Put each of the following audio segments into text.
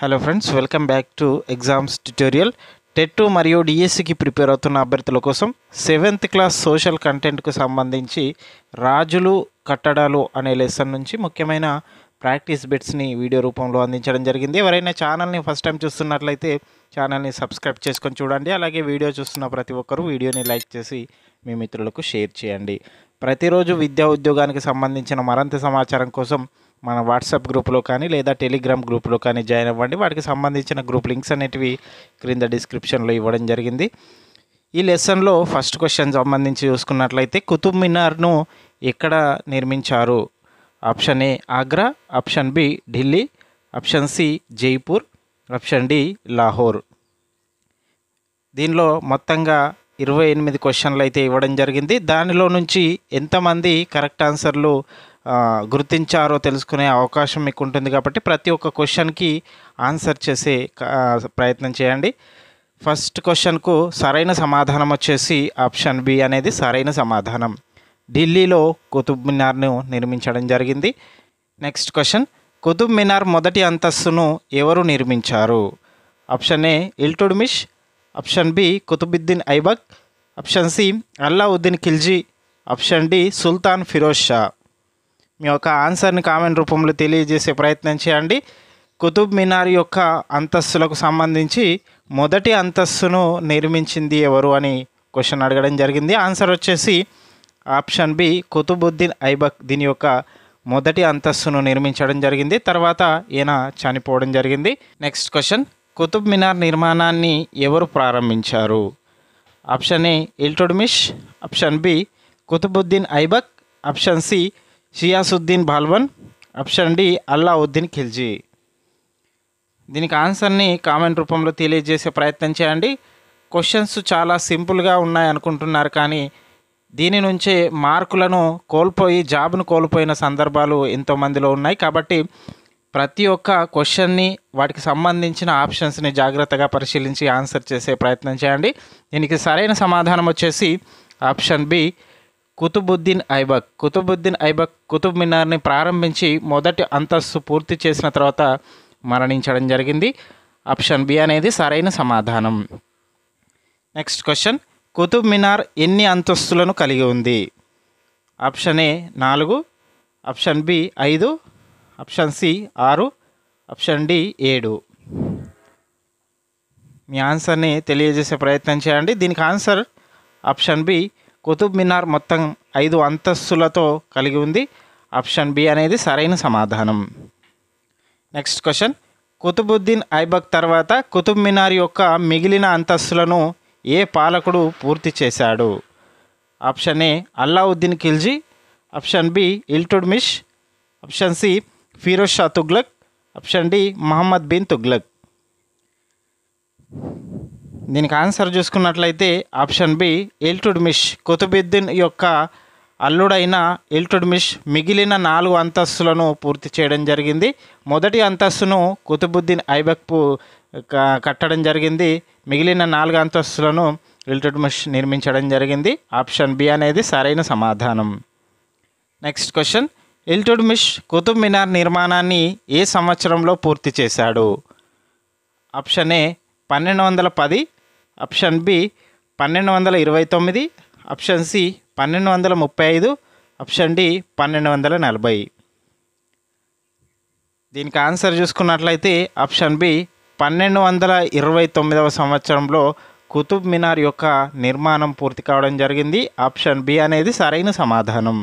Hello friends, welcome back to exams tutorial. TET మరియు డిఎస్సికి prepare అవుతున్న అభ్యర్థుల కోసం 7th క్లాస్ సోషల్ కంటెంట్కు సంబంధించి రాజులు కట్టడాలు అనే లెసన్ నుంచి ముఖ్యమైన ప్రాక్టీస్ బిట్స్ని వీడియో రూపంలో అందించడం జరిగింది. ఎవరైనా ఛానల్ని ఫస్ట్ టైం చూస్తున్నట్లయితే ఛానల్ని సబ్స్క్రైబ్ చేసుకొని చూడండి. అలాగే వీడియో చూస్తున్న ప్రతి ఒక్కరూ వీడియోని లైక్ చేసి మీ మిత్రులకు షేర్ చేయండి. ప్రతిరోజు విద్యా ఉద్యోగానికి సంబంధించిన మరింత సమాచారం కోసం మన వాట్సాప్ గ్రూప్లో కానీ లేదా టెలిగ్రామ్ గ్రూప్లో కానీ జాయిన్ అవ్వండి. వాటికి సంబంధించిన గ్రూప్ లింక్స్ అనేటివి క్రింద డిస్క్రిప్షన్లో ఇవ్వడం జరిగింది. ఈ లెసన్లో ఫస్ట్ క్వశ్చన్ సంబంధించి చూసుకున్నట్లయితే కుతుబ్ మినార్ను ఎక్కడ నిర్మించారు? Option A Agra, option B Delhi, option C Jaipur, option D Lahore. దీనిలో మొత్తంగా 28 క్వశ్చన్లు అయితే ఇవ్వడం జరిగింది. దానిలో నుంచి ఎంతమంది కరెక్ట్ ఆన్సర్లు గుర్తించారో తెలుసుకునే అవకాశం మీకు ఉంటుంది. కాబట్టి ప్రతి ఒక్క క్వశ్చన్కి ఆన్సర్ చేసే ప్రయత్నం చేయండి. ఫస్ట్ క్వశ్చన్కు సరైన సమాధానం వచ్చేసి ఆప్షన్ బి అనేది సరైన సమాధానం. ఢిల్లీలో కుతుబ్ మినార్ను నిర్మించడం జరిగింది. నెక్స్ట్ క్వశ్చన్, కుతుబ్ మినార్ మొదటి అంతస్తును ఎవరు నిర్మించారు? Option A Iltutmish, option B Qutbuddin Aibak, option C Alauddin Khilji, option D Sultan Firoz Shah. మీ యొక్క ఆన్సర్ని కామెంట్ రూపంలో తెలియజేసే ప్రయత్నం చేయండి. కుతుబ్ మినార్ యొక్క అంతస్తులకు సంబంధించి మొదటి అంతస్తును నిర్మించింది ఎవరు అని క్వశ్చన్ అడగడం జరిగింది. ఆన్సర్ వచ్చేసి ఆప్షన్ బి కుతుబుద్దీన్ ఐబక్ దీని యొక్క మొదటి అంతస్తును నిర్మించడం జరిగింది. తర్వాత ఈయన చనిపోవడం జరిగింది. నెక్స్ట్ క్వశ్చన్, కుతుబ్ మినార్ నిర్మాణాన్ని ఎవరు ప్రారంభించారు? Option A Iltutmish, option B Qutbuddin Aibak, option C Ghiyasuddin Balban, option D Alauddin Khilji. దీనికి ఆన్సర్ని కామెంట్ రూపంలో తెలియజేసే ప్రయత్నం చేయండి. క్వశ్చన్స్ చాలా సింపుల్గా ఉన్నాయి అనుకుంటున్నారు, కానీ దీని నుంచే మార్కులను కోల్పోయి జాబ్ను కోల్పోయిన సందర్భాలు ఎంతోమందిలో ఉన్నాయి. కాబట్టి ప్రతి ఒక్క క్వశ్చన్ని వాటికి సంబంధించిన ఆప్షన్స్ని జాగ్రత్తగా పరిశీలించి ఆన్సర్ చేసే ప్రయత్నం చేయండి. దీనికి సరైన సమాధానం వచ్చేసి ఆప్షన్ బి కుతుబుద్దీన్ ఐబక్. కుతుబుద్దీన్ ఐబక్ కుతుబ్ మినార్ని ప్రారంభించి మొదటి అంతస్తు పూర్తి చేసిన తర్వాత మరణించడం జరిగింది. ఆప్షన్ బి అనేది సరైన సమాధానం. నెక్స్ట్ క్వశ్చన్, కుతుబ్ మినార్ ఎన్ని అంతస్తులను కలిగి ఉంది? Option A 4, option B 5, option C 6, option D 7. మీ ఆన్సర్ని తెలియజేసే ప్రయత్నం చేయండి. దీనికి answer option B Qutub Minar మొత్తం 5 అంతస్తులతో కలిగి ఉంది. ఆప్షన్ బి అనేది సరైన సమాధానం. నెక్స్ట్ క్వశ్చన్, కుతుబుద్దీన్ ఐబక్ తర్వాత కుతుబ్ మినార్ యొక్క మిగిలిన అంతస్తులను ఏ పాలకుడు పూర్తి చేశాడు? Option A Alauddin Khilji, option B Iltutmish, option C Firoz Shah Tughlaq, option D Muhammad bin Tughlaq. దీనికి ఆన్సర్ చూసుకున్నట్లయితే ఆప్షన్ బి ఇల్టుడ్మిష్. కుతుబుద్దీన్ యొక్క అల్లుడైన ఇల్టుడ్మిష్ మిగిలిన 4 అంతస్తులను పూర్తి చేయడం జరిగింది. మొదటి అంతస్తును కుతుబుద్దీన్ ఐబక్ కట్టడం జరిగింది. మిగిలిన 4 అంతస్తులను ఇల్టుడ్మిష్ నిర్మించడం జరిగింది. ఆప్షన్ బి అనేది సరైన సమాధానం. నెక్స్ట్ క్వశ్చన్, ఇల్టుడ్మిష్ కుతుబ్ మినార్ నిర్మాణాన్ని ఏ సంవత్సరంలో పూర్తి చేశాడు? Option A 1210, option B 1229, option C 1235, option D 1240. దీనికి ఆన్సర్ చూసుకున్నట్లయితే ఆప్షన్ బి 1229వ సంవత్సరంలో కుతుబ్ మినార్ యొక్క నిర్మాణం పూర్తి కావడం జరిగింది. ఆప్షన్ బి అనేది సరైన సమాధానం.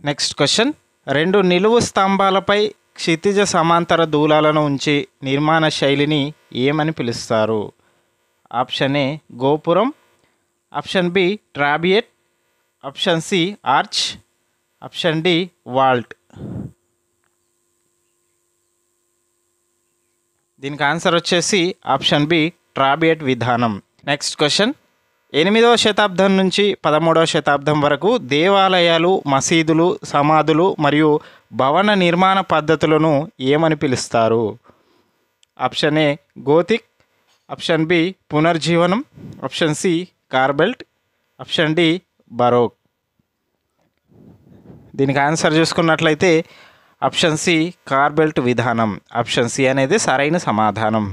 నెక్స్ట్ క్వశ్చన్, 2 నిలువు స్తంభాలపై క్షితిజ సమాంతర దూలాలను ఉంచి నిర్మాణ శైలిని ఏమని పిలుస్తారు? ఆప్షన్ ఏ గోపురం, option B trabeate, option C arch, option D vault. దీనికి ఆన్సర్ వచ్చేసి ఆప్షన్ బి ట్రాబియట్ విధానం. నెక్స్ట్ క్వశ్చన్, 8వ శతాబ్దం నుంచి 13వ శతాబ్దం వరకు దేవాలయాలు, మసీదులు, సమాధులు మరియు భవన నిర్మాణ పద్ధతులను ఏమని పిలుస్తారు? Option A gothic, option B పునర్జీవనం, option C corbelled, option D baroque. దీనికి ఆన్సర్ చూసుకున్నట్లయితే ఆప్షన్ సి కార్బెల్ట్ విధానం. ఆప్షన్ సి అనేది సరైన సమాధానం.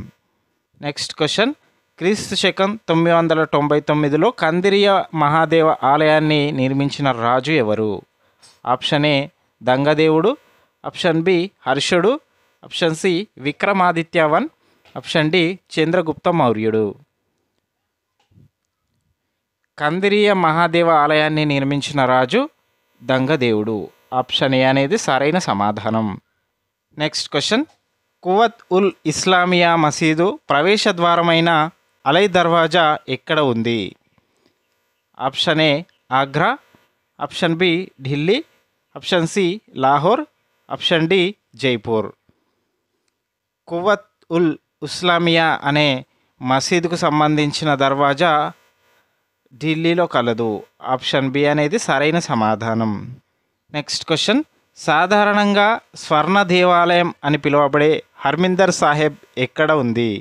నెక్స్ట్ క్వశ్చన్, క్రీస్తు శకం 999లో కందిరియ మహాదేవ ఆలయాన్ని నిర్మించిన రాజు ఎవరు? ఆప్షన్ ఏ దంగదేవుడు, ఆప్షన్ బి హర్షుడు, option C Vikramaditya one, option D Chandragupta మౌర్యుడు. కందిరియ మహాదేవ ఆలయాన్ని నిర్మించిన రాజు దంగదేవుడు. ఆప్షన్ ఏ అనేది సరైన సమాధానం. నెక్స్ట్ క్వశ్చన్, కువత్ ఉల్ ఇస్లామియా మసీదు ప్రవేశ ద్వారమైన అలై దర్వాజా ఎక్కడ ఉంది? Option A Agra, option B Delhi, option C Lahore, option D Jaipur. Quwwat ul Islamiya అనే మసీదుకు సంబంధించిన దర్వాజా ఢిల్లీలో కలదు. ఆప్షన్ బి అనేది సరైన సమాధానం. నెక్స్ట్ క్వశ్చన్, సాధారణంగా స్వర్ణ దేవాలయం అని పిలువబడే హర్మిందర్ సాహెబ్ ఎక్కడ ఉంది?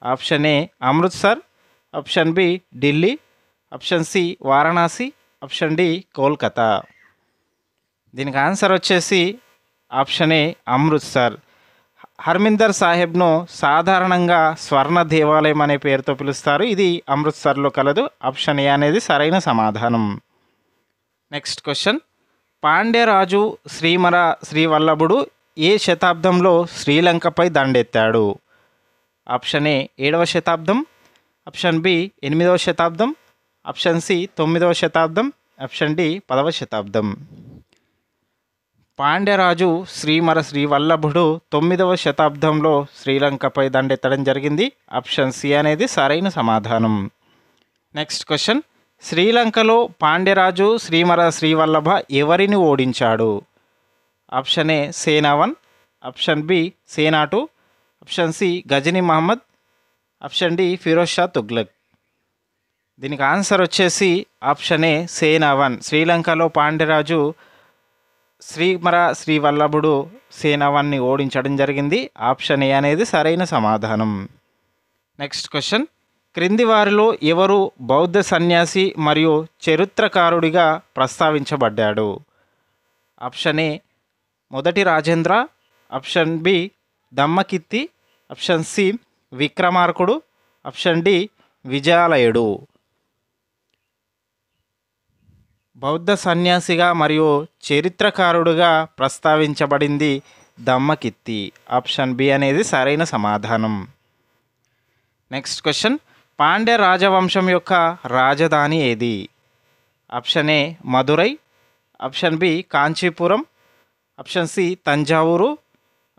Option A Amritsar, option B Delhi, option C Varanasi, option D Kolkata. దీనికి ఆన్సర్ వచ్చేసి ఆప్షన్ ఏ అమృత్సర్. హర్మిందర్ సాహెబ్ను సాధారణంగా స్వర్ణ దేవాలయం అనే పేరుతో పిలుస్తారు. ఇది అమృత్సర్లో కలదు. ఆప్షన్ ఏ అనేది సరైన సమాధానం. నెక్స్ట్ క్వశ్చన్, పాండ్యరాజు శ్రీమర శ్రీవల్లభుడు ఏ శతాబ్దంలో శ్రీలంకపై దండెత్తాడు? ఆప్షన్ ఏ 7వ శతాబ్దం, ఆప్షన్ బి 8వ శతాబ్దం, ఆప్షన్ సి 9వ శతాబ్దం, ఆప్షన్ డి 10వ శతాబ్దం. పాండ్యరాజు శ్రీమర శ్రీవల్లభుడు 9వ శతాబ్దంలో శ్రీలంకపై దండెత్తడం జరిగింది. ఆప్షన్ సి అనేది సరైన సమాధానం. నెక్స్ట్ క్వశ్చన్, శ్రీలంకలో పాండ్యరాజు శ్రీమర శ్రీవల్లభ ఎవరిని ఓడించాడు? Option A Sena one, option B Sena two, option C Ghazni Mahmud, option D Firoz Shah Tughlaq. దీనికి ఆన్సర్ వచ్చేసి ఆప్షన్ ఏ సేనా వన్. శ్రీలంకలో పాండ్యరాజు శ్రీమర శ్రీవల్లభుడు సేనా వన్ని ఓడించడం జరిగింది. ఆప్షన్ ఏ అనేది సరైన సమాధానం. నెక్స్ట్ క్వశ్చన్, క్రింది వారిలో ఎవరు బౌద్ధ సన్యాసి మరియు చరిత్రకారుడిగా ప్రస్తావించబడ్డాడు? ఆప్షన్ ఏ మొదటి Rajendra, option B Dhammakitti, option C విక్రమార్కుడు, ఆప్షన్ డి విజయాలయుడు. బౌద్ధ సన్యాసిగా మరియు చరిత్రకారుడుగా ప్రస్తావించబడింది దమ్మకిత్తి. ఆప్షన్ బి అనేది సరైన సమాధానం. నెక్స్ట్ క్వశ్చన్, పాండ్య రాజవంశం యొక్క రాజధాని ఏది? Option A Madurai, option B Kanchipuram, option C Thanjavur,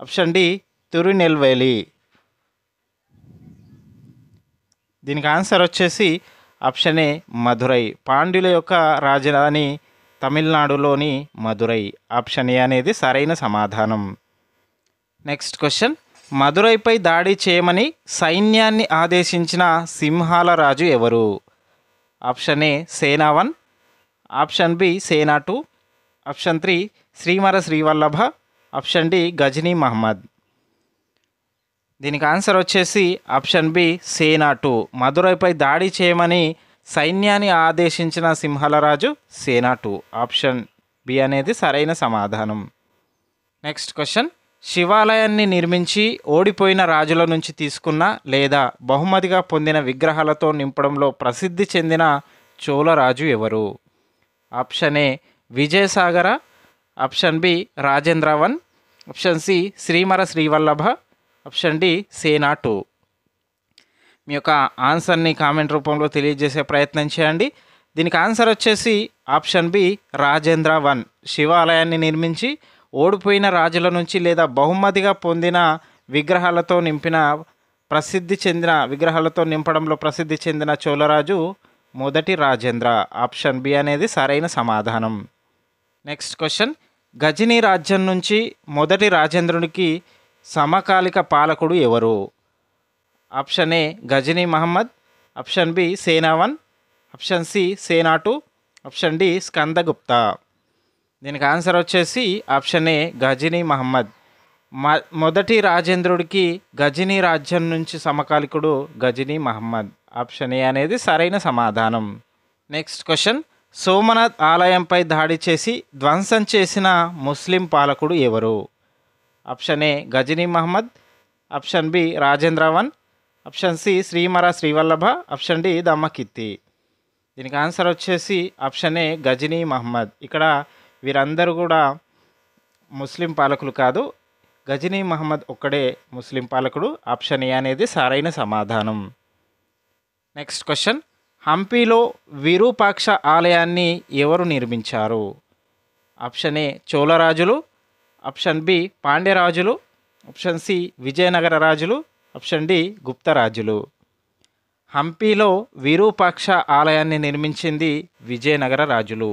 option D Tirunelveli. దీనికి ఆన్సర్ వచ్చేసి ఆప్షన్ ఏ మదురై. పాండ్యుల యొక్క రాజధాని తమిళనాడులోని మదురై. ఆప్షన్ ఏ అనేది సరైన సమాధానం. నెక్స్ట్ క్వశ్చన్, మదురైపై దాడి చేయమని సైన్యాన్ని ఆదేశించిన సింహాల రాజు ఎవరు? Option A Sena one, option B Sena two, option 3 Srimara Srivallabha, option D Ghazni Mahmud. దీనికి ఆన్సర్ వచ్చేసి ఆప్షన్ బి సేనా టూ. మదురైపై దాడి చేయమని సైన్యాన్ని ఆదేశించిన సింహాల రాజు సేనా టూ. ఆప్షన్ బి అనేది సరైన సమాధానం. నెక్స్ట్ క్వశ్చన్, శివాలయాన్ని నిర్మించి ఓడిపోయిన రాజుల నుంచి తీసుకున్న లేదా బహుమతిగా పొందిన విగ్రహాలతో నింపడంలో ప్రసిద్ధి చెందిన చోళరాజు ఎవరు? Option A Vijayasagara, option B Rajendra one, option C Srimara Srivallabha, option D Sena two. మీ యొక్క ఆన్సర్ని కామెంట్ రూపంలో తెలియజేసే ప్రయత్నం చేయండి. దీనికి ఆన్సర్ వచ్చేసి ఆప్షన్ బి రాజేంద్ర వన్. శివాలయాన్ని నిర్మించి ఓడిపోయిన రాజుల నుంచి లేదా బహుమతిగా పొందిన విగ్రహాలతో నింపడంలో ప్రసిద్ధి చెందిన చోళరాజు మొదటి రాజేంద్ర. ఆప్షన్ బి అనేది సరైన సమాధానం. నెక్స్ట్ క్వశ్చన్, గజనీ రాజ్యం నుంచి మొదటి రాజేంద్రునికి సమకాలిక పాలకుడు ఎవరు? Option A Ghazni Mahmud, option B Sena one, option C Sena two, option D Skandagupta. దీనికి ఆన్సర్ వచ్చేసి ఆప్షన్ ఏ గజనీ మహమ్మద్. మొదటి రాజేంద్రుడికి గజనీ రాజ్యం నుంచి సమకాలికుడు గజనీ మహమ్మద్. ఆప్షన్ ఏ అనేది సరైన సమాధానం. నెక్స్ట్ క్వశ్చన్, సోమనాథ్ ఆలయంపై దాడి చేసి ధ్వంసం చేసిన ముస్లిం పాలకుడు ఎవరు? Option A Ghazni Mahmud, option B Rajendra one, option C Srimara Srivallabha, option D Dhammakitti. దీనికి ఆన్సర్ వచ్చేసి ఆప్షన్ ఏ గజనీ మహమ్మద్. ఇక్కడ వీరందరూ కూడా ముస్లిం పాలకులు కాదు, గజనీ మహమ్మద్ ఒక్కడే ముస్లిం పాలకుడు. ఆప్షన్ ఏ అనేది సరైన సమాధానం. నెక్స్ట్ క్వశ్చన్, హంపీలో విరూపాక్ష ఆలయాన్ని ఎవరు నిర్మించారు? ఆప్షన్ ఏ చోళరాజులు, ఆప్షన్ బి పాండ్యరాజులు, ఆప్షన్ సి విజయనగర రాజులు, ఆప్షన్ డి గుప్తరాజులు. హంపీలో విరూపాక్ష ఆలయాన్ని నిర్మించింది విజయనగర రాజులు.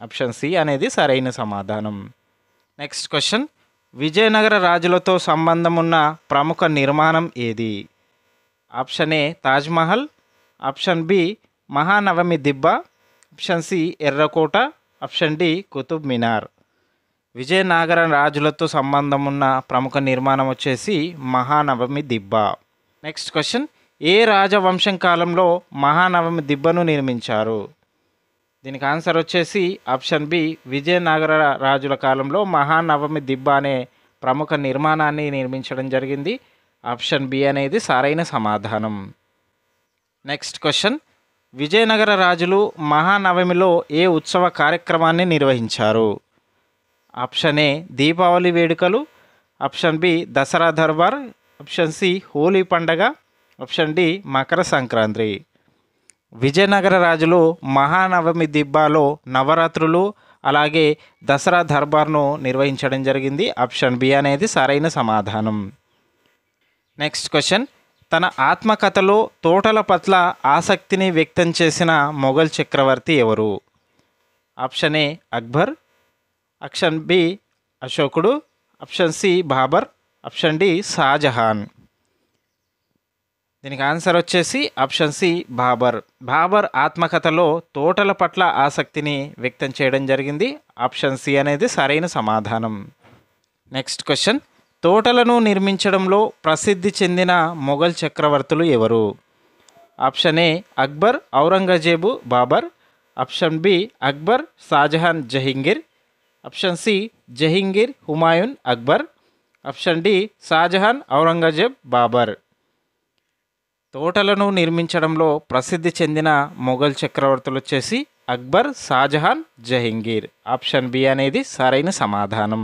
ఆప్షన్ సి అనేది సరైన సమాధానం. నెక్స్ట్ క్వశ్చన్, విజయనగర రాజులతో సంబంధం ఉన్న ప్రముఖ నిర్మాణం ఏది? Option A Taj Mahal, option B Mahanavami Dibba, option C ఎర్రకోట, ఆప్షన్ డి కుతుబ్ మినార్. విజయనగర రాజులతో సంబంధం ఉన్న ప్రముఖ నిర్మాణం వచ్చేసి మహానవమి దిబ్బ. నెక్స్ట్ క్వశ్చన్, ఏ రాజవంశం కాలంలో మహానవమి దిబ్బను నిర్మించారు? దీనికి ఆన్సర్ వచ్చేసి ఆప్షన్ బి విజయనగర రాజుల కాలంలో మహానవమి దిబ్బ అనే ప్రముఖ నిర్మాణాన్ని నిర్మించడం జరిగింది. ఆప్షన్ బి అనేది సరైన సమాధానం. నెక్స్ట్ క్వశ్చన్, విజయనగర రాజులు మహానవమిలో ఏ ఉత్సవ కార్యక్రమాన్ని నిర్వహించారు? ఆప్షన్ ఏ దీపావళి వేడుకలు, option B Dasara Darbar, option C Holi పండగ, ఆప్షన్ డి మకర సంక్రాంతి. విజయనగర రాజులు మహానవమి దిబ్బాలో నవరాత్రులు అలాగే దసరా దర్బార్ను నిర్వహించడం జరిగింది. ఆప్షన్ బి అనేది సరైన సమాధానం. నెక్స్ట్ క్వశ్చన్, తన ఆత్మకథలో తోటల పట్ల ఆసక్తిని వ్యక్తం చేసిన మొఘల్ చక్రవర్తి ఎవరు? Option A Akbar, option B అశోకుడు, option C Babur, option D Shah Jahan. దీనికి ఆన్సర్ వచ్చేసి ఆప్షన్ సి బాబర్. బాబర్ ఆత్మకథలో తోటల పట్ల ఆసక్తిని వ్యక్తం చేయడం జరిగింది. ఆప్షన్ సి అనేది సరైన సమాధానం. నెక్స్ట్ క్వశ్చన్, తోటలను నిర్మించడంలో ప్రసిద్ధి చెందిన మొఘల్ చక్రవర్తులు ఎవరు? Option A Akbar, Aurangzeb, Babur, option B Akbar, Shah Jahan, Jahangir, option C Jahangir, Humayun, Akbar, option D Shah Jahan, Aurangzeb, Babur. తోటలను నిర్మించడంలో ప్రసిద్ధి చెందిన మొఘల్ చక్రవర్తులు వచ్చేసి అక్బర్, షాజహాన్, జహంగీర్. ఆప్షన్ బి అనేది సరైన సమాధానం.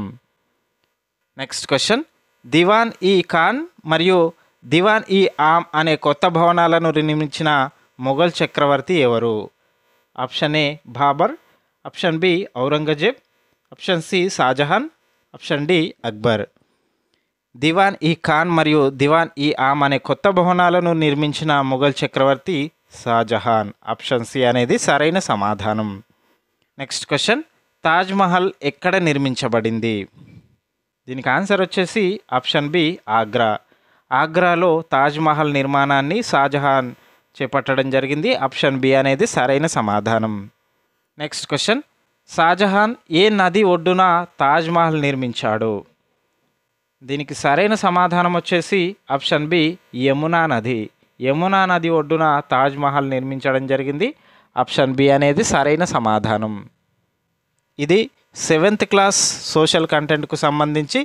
నెక్స్ట్ క్వశ్చన్, దివాన్ ఈ ఖాన్ మరియు దివాన్ ఈ ఆమ్ అనే కొత్త భవనాలను నిర్మించిన మొఘల్ చక్రవర్తి ఎవరు? Option A Babur, option B Aurangzeb, option C Shah Jahan, option D Akbar. Diwan i Khas మరియు దివాన్ ఈ ఆమ్ అనే కొత్త భవనాలను నిర్మించిన మొఘల్ చక్రవర్తి షాజహాన్. ఆప్షన్ సి అనేది సరైన సమాధానం. నెక్స్ట్ క్వశ్చన్, తాజ్మహల్ ఎక్కడ నిర్మించబడింది? దీనికి ఆన్సర్ వచ్చేసి ఆప్షన్ బి ఆగ్రా. ఆగ్రాలో తాజ్మహల్ నిర్మాణాన్ని షాజహాన్ చేపట్టడం జరిగింది. ఆప్షన్ బి అనేది సరైన సమాధానం. నెక్స్ట్ క్వశ్చన్, షాజహాన్ ఏ నది ఒడ్డున తాజ్మహల్ నిర్మించాడు? దీనికి సరైన సమాధానం వచ్చేసి ఆప్షన్ బి యమునా నది. యమునా నది ఒడ్డున తాజ్మహల్ నిర్మించడం జరిగింది. ఆప్షన్ బి అనేది సరైన సమాధానం. ఇది 7th క్లాస్ సోషల్ కంటెంట్కు సంబంధించి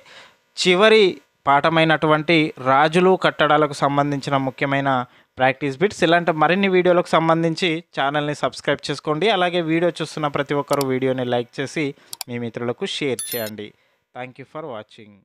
చివరి పాఠమైనటువంటి రాజులు కట్టడాలకు సంబంధించిన ముఖ్యమైన ప్రాక్టీస్ బిట్స్. ఇలాంటి మరిన్ని వీడియోలకు సంబంధించి ఛానల్ని సబ్స్క్రైబ్ చేసుకోండి. అలాగే వీడియో చూస్తున్న ప్రతి ఒక్కరు వీడియోని లైక్ చేసి మీ మిత్రులకు షేర్ చేయండి. Thank you for watching.